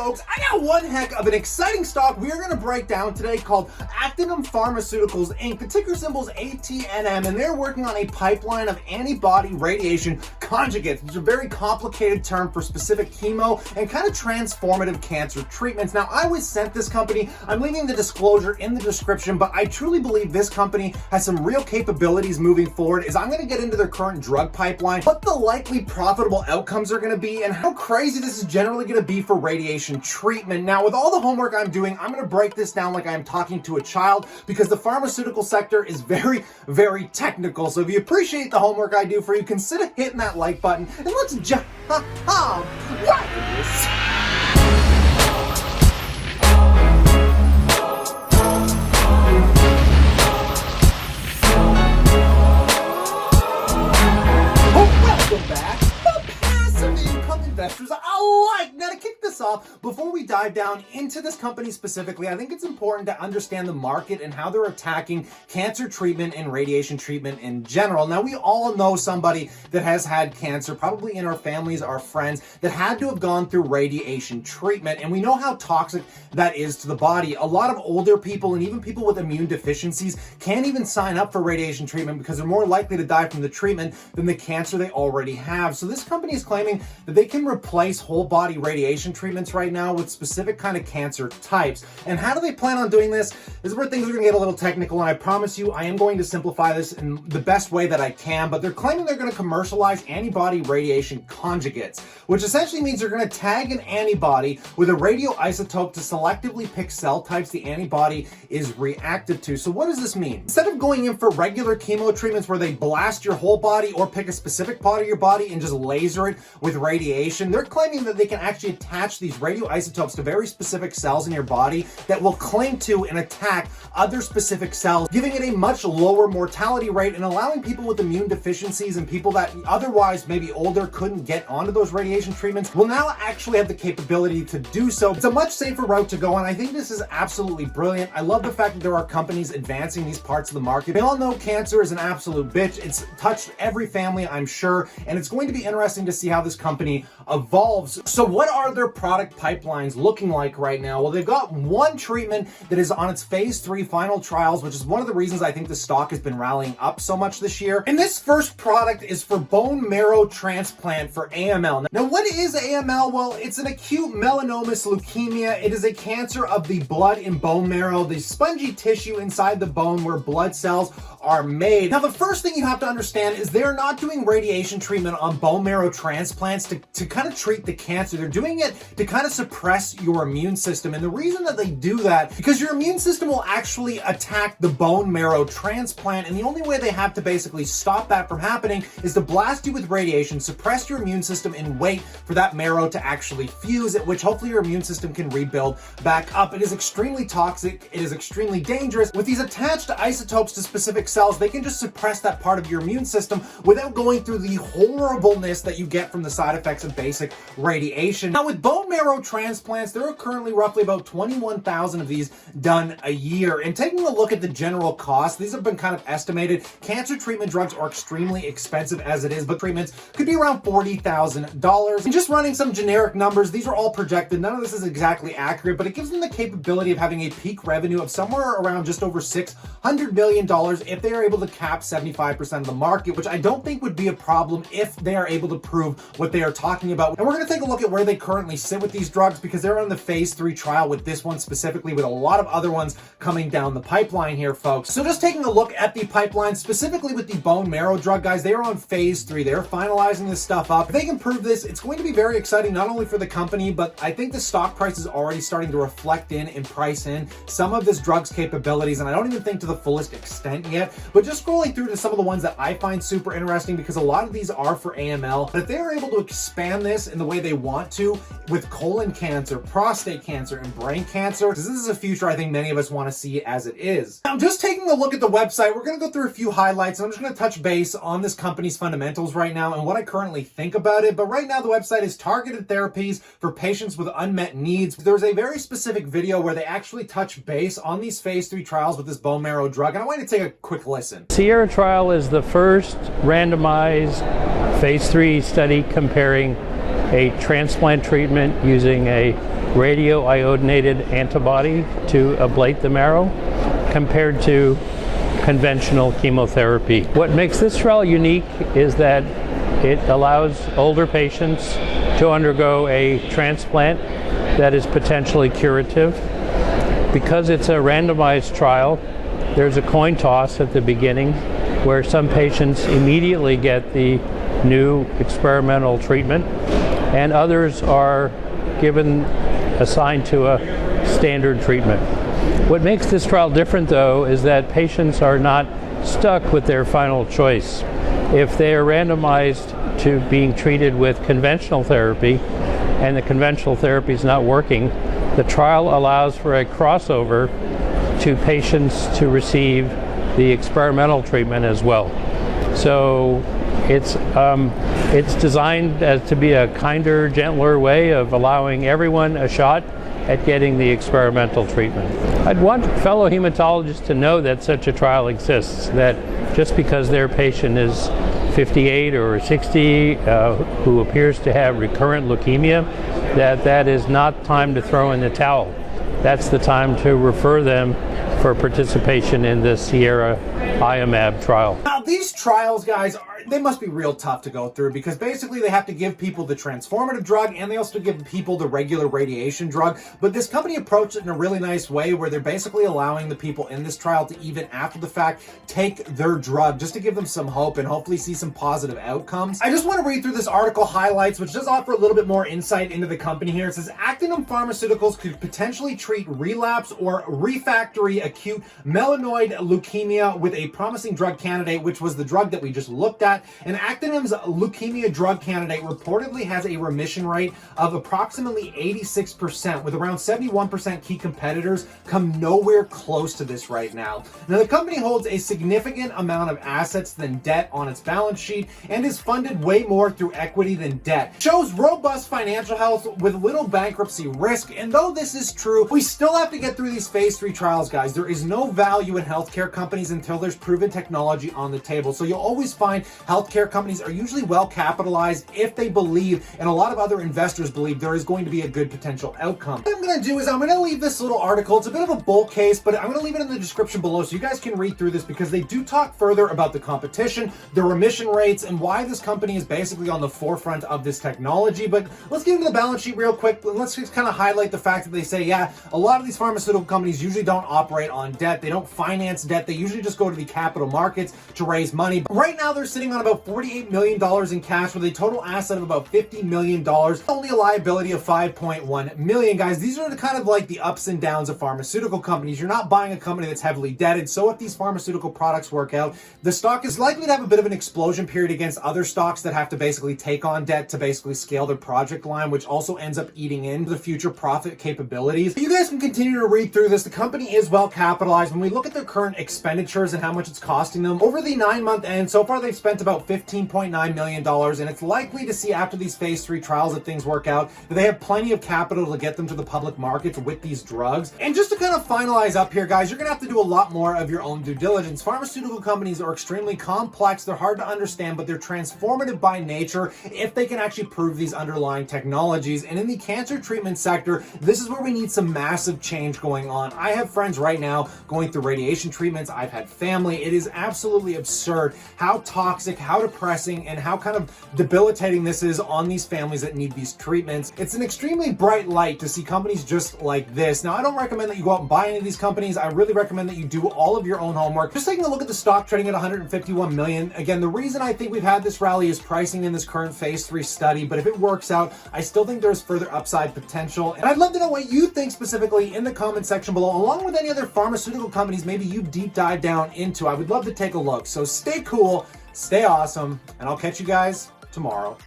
folks, I got one heck of an exciting stock we are going to break down today called Actinium Pharmaceuticals Inc. The ticker symbol is ATNM, and they're working on a pipeline of antibody radiation conjugates, which is a very complicated term for specific chemo and kind of transformative cancer treatments. Now, I was sent this company. I'm leaving the disclosure in the description, but I truly believe this company has some real capabilities moving forward. I'm going to get into their current drug pipeline, what the likely profitable outcomes are going to be, and how crazy this is generally going to be for radiation treatment. Now, with all the homework I'm doing, I'm going to break this down like I'm talking to a child because the pharmaceutical sector is very, very technical. So if you appreciate the homework I do for you, consider hitting that like button and let's jump right into this. Welcome back, passive income investors. Now to kick this off, before we dive down into this company specifically, I think it's important to understand the market and how they're attacking cancer treatment and radiation treatment in general. Now, we all know somebody that has had cancer, probably in our families, our friends, that had to have gone through radiation treatment, and we know how toxic that is to the body. A lot of older people and even people with immune deficiencies can't even sign up for radiation treatment because they're more likely to die from the treatment than the cancer they already have. So this company is claiming that they can replace whole body radiation treatments right now with specific kind of cancer types. And how do they plan on doing this? This is where things are going to get a little technical, and I promise you I am going to simplify this in the best way that I can, but they're claiming they're going to commercialize antibody radiation conjugates, which essentially means they're going to tag an antibody with a radioisotope to selectively pick cell types the antibody is reactive to. So what does this mean? Instead of going in for regular chemo treatments where they blast your whole body or pick a specific part of your body and just laser it with radiation, they're claiming that they can actually attach these radioisotopes to very specific cells in your body that will cling to and attack other specific cells, giving it a much lower mortality rate and allowing people with immune deficiencies and people that otherwise maybe older couldn't get onto those radiation treatments will now actually have the capability to do so. It's a much safer route to go, and I think this is absolutely brilliant. I love the fact that there are companies advancing these parts of the market. We all know cancer is an absolute bitch. It's touched every family, I'm sure, and it's going to be interesting to see how this company evolves. So what are their product pipelines looking like right now? Well, they've got one treatment that is on its phase 3 final trials, which is one of the reasons I think the stock has been rallying up so much this year. And this first product is for bone marrow transplant for AML. Now, what is AML? Well, it's an acute melanomatous leukemia. It is a cancer of the blood and bone marrow, the spongy tissue inside the bone where blood cells are made. Now, the first thing you have to understand is they're not doing radiation treatment on bone marrow transplants to kind of treat the cancer. They're doing it to kind of suppress your immune system. And the reason that they do that, because your immune system will actually attack the bone marrow transplant. And the only way they have to basically stop that from happening is to blast you with radiation, suppress your immune system, and wait for that marrow to actually fuse, at which hopefully your immune system can rebuild back up. It is extremely toxic. It is extremely dangerous. With these attached isotopes to specific cells, they can just suppress that part of your immune system without going through the horribleness that you get from the side effects of basic radiation. Now, with bone marrow transplants, there are currently roughly about 21,000 of these done a year. And taking a look at the general cost, these have been kind of estimated. Cancer treatment drugs are extremely expensive as it is, but treatments could be around $40,000. And just running some generic numbers, these are all projected. None of this is exactly accurate, but it gives them the capability of having a peak revenue of somewhere around just over $600 million if they are able to cap 75% of the market, which I don't think would be a problem if they are able to prove what they are talking about. And we're going to take a look at where they currently sit with these drugs because they're on the phase 3 trial with this one specifically, with a lot of other ones coming down the pipeline here, folks. So just taking a look at the pipeline, specifically with the bone marrow drug, guys, they are on phase 3. They're finalizing this stuff up. If they can prove this, it's going to be very exciting, not only for the company, but I think the stock price is already starting to reflect in and price in some of this drug's capabilities, and I don't even think to the fullest extent yet, but just scrolling through to some of the ones that I find super interesting, because a lot of these are for AML, but if they are able to expand this in the way they want to with colon cancer, prostate cancer, and brain cancer, this is a future I think many of us want to see as it is. Now, just taking a look at the website, we're going to go through a few highlights, and I'm just going to touch base on this company's fundamentals right now and what I currently think about it. But right now, the website is targeted therapies for patients with unmet needs. There's a very specific video where they actually touch base on these phase 3 trials with this bone marrow drug, and I want you to take a quick listen. Sierra trial is the first randomized phase 3 study comparing a transplant treatment using a radioiodinated antibody to ablate the marrow compared to conventional chemotherapy. What makes this trial unique is that it allows older patients to undergo a transplant that is potentially curative. Because it's a randomized trial, there's a coin toss at the beginning where some patients immediately get the new experimental treatment and others are assigned to a standard treatment. What makes this trial different, though, is that patients are not stuck with their final choice. If they are randomized to being treated with conventional therapy and the conventional therapy is not working, the trial allows for a crossover to patients to receive the experimental treatment as well. So it's designed to be a kinder, gentler way of allowing everyone a shot at getting the experimental treatment. I'd want fellow hematologists to know that such a trial exists, that just because their patient is 58 or 60 who appears to have recurrent leukemia, that is not time to throw in the towel. That's the time to refer them for participation in the Sierra IMAB trial. Now these trials, guys, they must be real tough to go through because basically they have to give people the transformative drug and they also give people the regular radiation drug. But this company approached it in a really nice way where they're basically allowing the people in this trial to, even after the fact, take their drug just to give them some hope and hopefully see some positive outcomes. I just want to read through this article highlights, which does offer a little bit more insight into the company here. It says Actinium Pharmaceuticals could potentially treat relapse or refractory acute myeloid leukemia with a promising drug candidate, which was the drug that we just looked at. And Actinium's leukemia drug candidate reportedly has a remission rate of approximately 86%, with around 71% key competitors come nowhere close to this right now. Now, the company holds a significant amount of assets than debt on its balance sheet and is funded way more through equity than debt. Shows robust financial health with little bankruptcy risk. And though this is true, we still have to get through these phase 3 trials, guys. There is no value in healthcare companies until there's proven technology on the table. So you'll always find healthcare companies are usually well capitalized if they believe, and a lot of other investors believe, there is going to be a good potential outcome. What I'm going to do is I'm going to leave this little article. It's a bit of a bull case, but I'm going to leave it in the description below so you guys can read through this because they do talk further about the competition, the remission rates, and why this company is basically on the forefront of this technology. But let's get into the balance sheet real quick. Let's just kind of highlight the fact that they say, yeah, a lot of these pharmaceutical companies usually don't operate on debt. They don't finance debt. They usually just go to the capital markets to raise money. But right now, they're sitting on about $48 million in cash with a total asset of about $50 million, only a liability of $5.1 million. Guys, these are kind of like the ups and downs of pharmaceutical companies. You're not buying a company that's heavily debted. So if these pharmaceutical products work out, the stock is likely to have a bit of an explosion period against other stocks that have to basically take on debt to basically scale their project line, which also ends up eating into the future profit capabilities. You guys can continue to read through this. The company is well capitalized. When we look at their current expenditures and how much it's costing them, over the 9-month end, so far they've spent about $15.9 million, and it's likely to see after these phase 3 trials, if things work out, that they have plenty of capital to get them to the public markets with these drugs. And just to kind of finalize up here, guys, you're going to have to do a lot more of your own due diligence. Pharmaceutical companies are extremely complex. They're hard to understand, but they're transformative by nature if they can actually prove these underlying technologies. And in the cancer treatment sector, this is where we need some massive change going on. I have friends right now going through radiation treatments. I've had family. It is absolutely absurd how toxic, how depressing, and how kind of debilitating this is on these families that need these treatments. It's an extremely bright light to see companies just like this. Now, I don't recommend that you go out and buy any of these companies. I really recommend that you do all of your own homework. Just taking a look at the stock trading at 151 million. Again, the reason I think we've had this rally is pricing in this current phase 3 study, but if it works out, I still think there's further upside potential. And I'd love to know what you think specifically in the comment section below, along with any other pharmaceutical companies maybe you deep dive down into. I would love to take a look. So stay cool, stay awesome, and I'll catch you guys tomorrow.